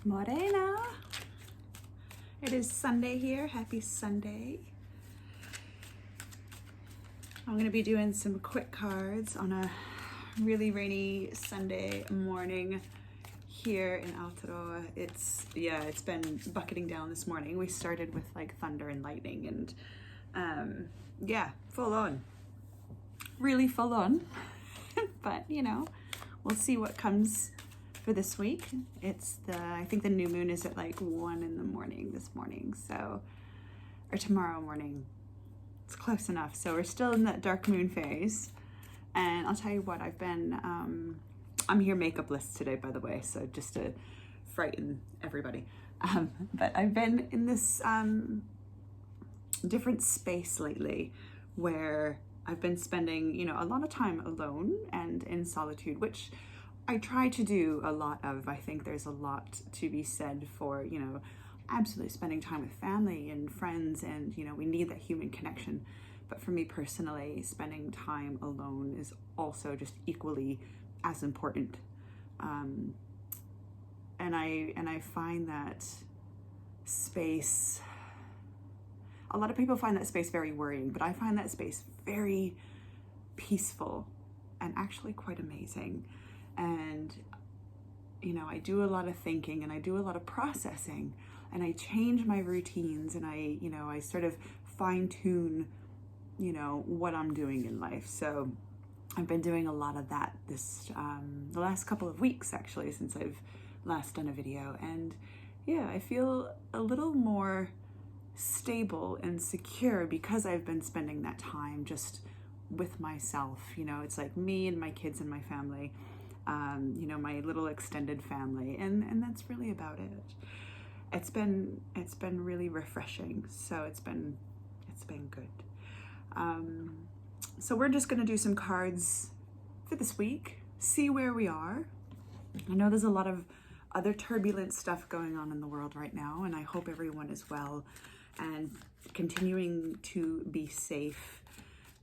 Morena. It is Sunday here. Happy Sunday. I'm going to be doing some quick cards on a really rainy Sunday morning here in Aotearoa. It's been bucketing down this morning. We started with like thunder and lightning and full on. Really full on. But we'll see what comes for this week. I think the new moon is at like 1 in the morning this morning, or tomorrow morning. It's close enough. So we're still in that dark moon phase. And I'll tell you what, I'm here makeupless today, by the way, so just to frighten everybody. But I've been in this different space lately where I've been spending, a lot of time alone and in solitude, which I try to do a lot of. I think there's a lot to be said for, absolutely spending time with family and friends, and, we need that human connection. But for me personally, spending time alone is also just equally as important. And I find that space, a lot of people find that space very worrying, but I find that space very peaceful and actually quite amazing. And, I do a lot of thinking and I do a lot of processing, and I change my routines, and I sort of fine tune, what I'm doing in life. So I've been doing a lot of that the last couple of weeks, actually, since I've last done a video. And I feel a little more stable and secure because I've been spending that time just with myself. It's like me and my kids and my family, my little extended family, and that's really about it. It's been really refreshing. So it's been good. So we're just going to do some cards for this week, see where we are. I know there's a lot of other turbulent stuff going on in the world right now, and I hope everyone is well and continuing to be safe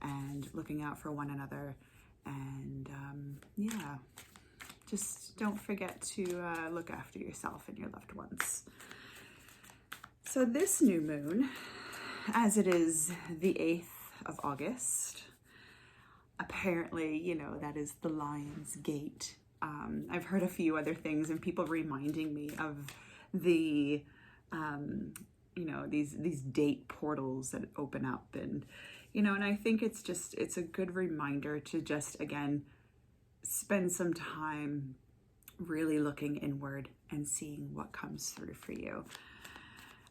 and looking out for one another. And just don't forget to look after yourself and your loved ones. So this new moon, as it is the 8th of August, apparently, that is the Lion's Gate. I've heard a few other things and people reminding me of the, these date portals that open up, and, and I think it's a good reminder to just, again, spend some time really looking inward and seeing what comes through for you.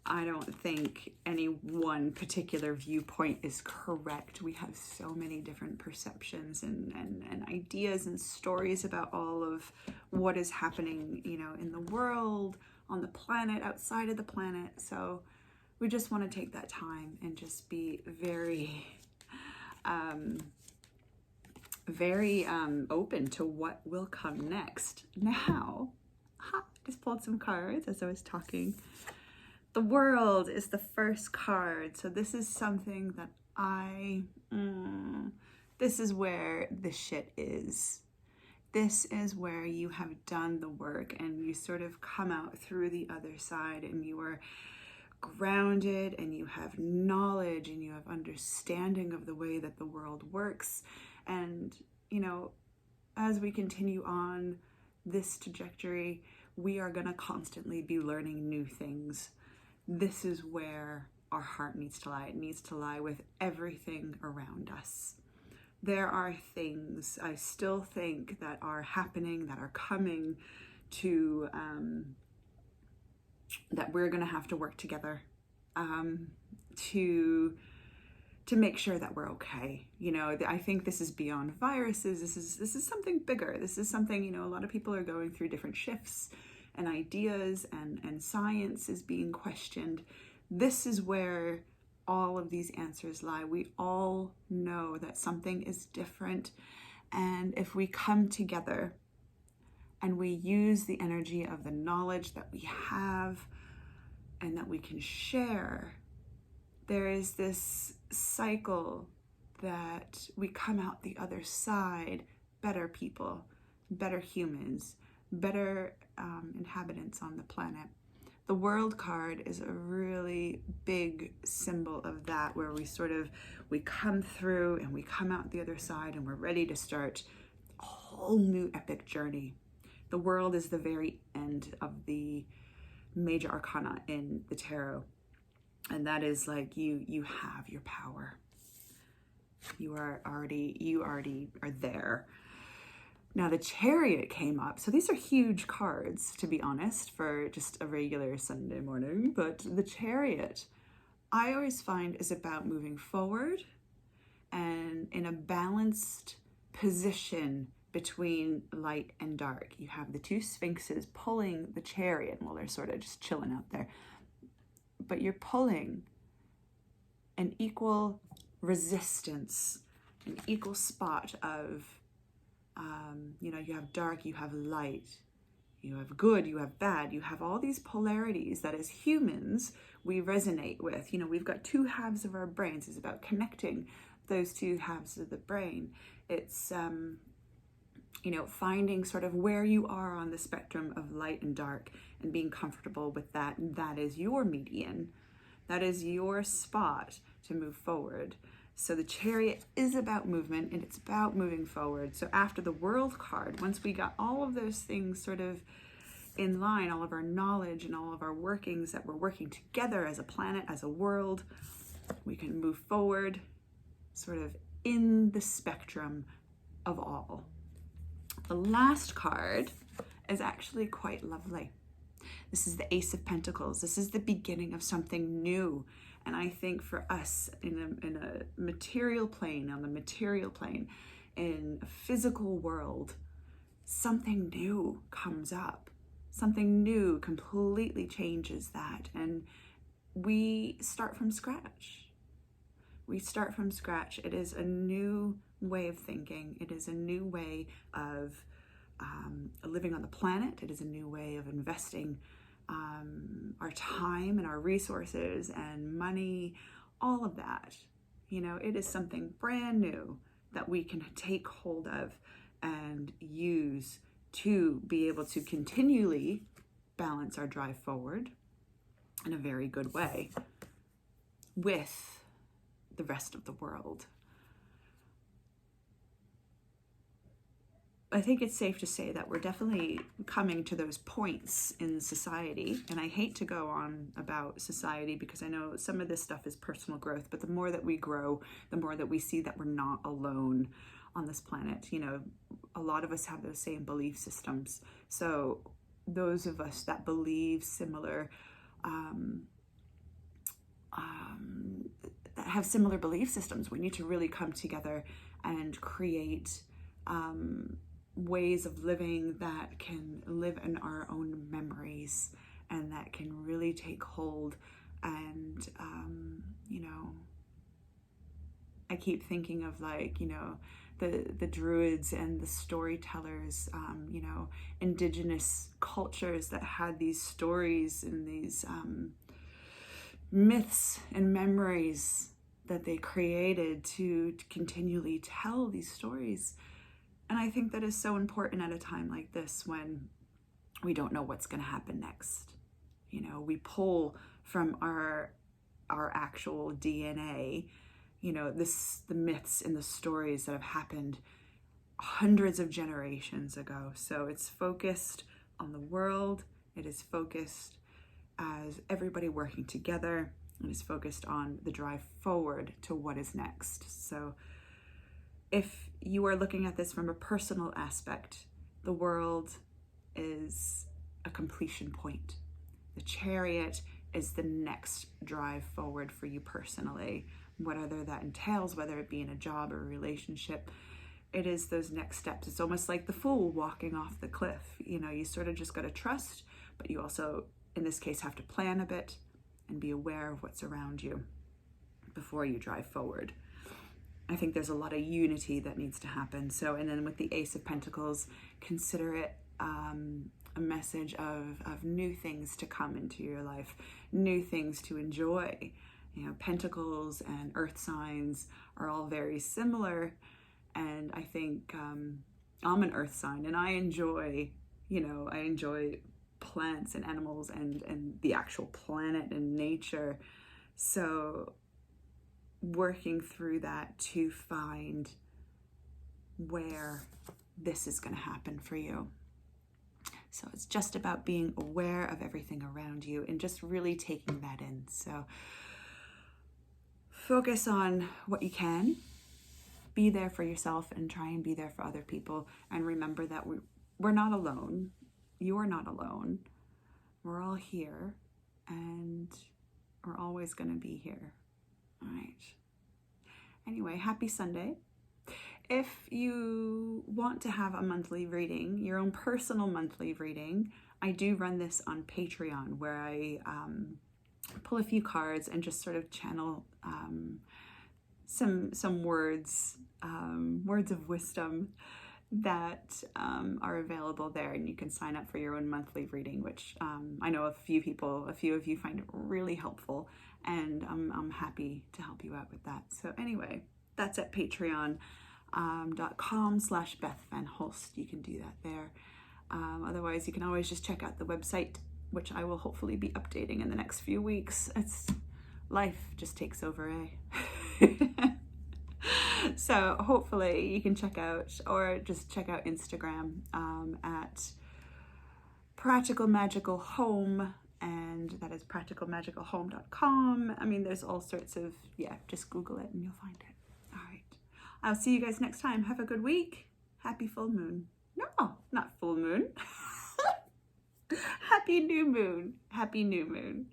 I don't think any one particular viewpoint is correct. We have so many different perceptions and ideas and stories about all of what is happening, in the world, on the planet, outside of the planet. So we just want to take that time and just be very, very open to what will come next. Now, just pulled some cards as I was talking. The World is the first card. So this is something that this is where the shit is. This is where you have done the work and you sort of come out through the other side, and you are grounded and you have knowledge and you have understanding of the way that the world works. And, as we continue on this trajectory, we are going to constantly be learning new things. This is where our heart needs to lie. It needs to lie with everything around us. There are things I still think that are happening, that are coming to, that we're going to have to work together to make sure that we're okay. I think this is beyond viruses. This is something bigger. This is something, a lot of people are going through different shifts, and ideas and science is being questioned. This is where all of these answers lie. We all know that something is different. And if we come together and we use the energy of the knowledge that we have and that we can share, there is this cycle that we come out the other side better people, better humans, better inhabitants on the planet. The World card is a really big symbol of that, where we come through and we come out the other side and we're ready to start a whole new epic journey. The World is the very end of the major arcana in the tarot. And that is like you have your power. You already are there. Now the Chariot came up. So these are huge cards, to be honest, for just a regular Sunday morning. But the Chariot, I always find, is about moving forward and in a balanced position between light and dark. You have the two sphinxes pulling the Chariot. Well, they're sort of just chilling out there. But you're pulling an equal resistance, an equal spot of, you have dark, you have light, you have good, you have bad, you have all these polarities that as humans we resonate with. We've got two halves of our brains. It's about connecting those two halves of the brain. It's, finding sort of where you are on the spectrum of light and dark and being comfortable with that. That is your median. That is your spot to move forward. So the Chariot is about movement and it's about moving forward. So after the World card, once we got all of those things sort of in line, all of our knowledge and all of our workings, that we're working together as a planet, as a world, we can move forward sort of in the spectrum of all. The last card is actually quite lovely. This is the Ace of Pentacles. This is the beginning of something new. And I think for us in a material plane, on the material plane, in a physical world, something new comes up. Something new completely changes that. And we start from scratch. We start from scratch. It is a new way of thinking. It is a new way of living on the planet. It is a new way of investing our time and our resources and money, all of that. It is something brand new that we can take hold of and use to be able to continually balance our drive forward in a very good way with the rest of the world. I think it's safe to say that we're definitely coming to those points in society. And I hate to go on about society because I know some of this stuff is personal growth, but the more that we grow, the more that we see that we're not alone on this planet. A lot of us have those same belief systems. So those of us that believe similar, that have similar belief systems, we need to really come together and create ways of living that can live in our own memories and that can really take hold. And I keep thinking of the druids and the storytellers, indigenous cultures that had these stories and these myths and memories that they created to continually tell these stories. And I think that is so important at a time like this when we don't know what's going to happen next. We pull from our actual DNA, the myths and the stories that have happened hundreds of generations ago. So it's focused on the world. It is focused as everybody working together. It is focused on the drive forward to what is next. So if you are looking at this from a personal aspect, the world is a completion point. The Chariot is the next drive forward for you personally, whatever that entails, whether it be in a job or a relationship. It is those next steps. It's almost like the fool walking off the cliff. You sort of just got to trust, but you also, in this case, have to plan a bit and be aware of what's around you before you drive forward. I think there's a lot of unity that needs to happen. So, and then with the Ace of Pentacles, consider it a message of new things to come into your life, new things to enjoy. Pentacles and earth signs are all very similar. And I think I'm an earth sign and I enjoy, you know, I enjoy plants and animals and the actual planet and nature. So working through that to find where this is going to happen for you. So it's just about being aware of everything around you and just really taking that in. So focus on what you can, be there for yourself, and try and be there for other people. And remember that we're not alone. You are not alone. We're all here, and we're always going to be here. All right. Anyway, happy Sunday. If you want to have a monthly reading, your own personal monthly reading, I do run this on Patreon, where I pull a few cards and just sort of channel some words, words of wisdom that are available there, and you can sign up for your own monthly reading, which I know a few of you find it really helpful, and I'm happy to help you out with that. So anyway, that's at patreon.com/Beth Van Holst. You can do that there. Otherwise, you can always just check out the website, which I will hopefully be updating in the next few weeks. Life just takes over, eh? So hopefully you can check out, or just check out Instagram at Practical Magical Home, and that is practicalmagicalhome.com. I mean, there's all sorts of, just Google it and you'll find it. All right. I'll see you guys next time. Have a good week. Happy full moon. No, not full moon. Happy new moon. Happy new moon.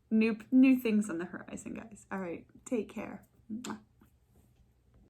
New things on the horizon, guys. All right. Take care. Mwah.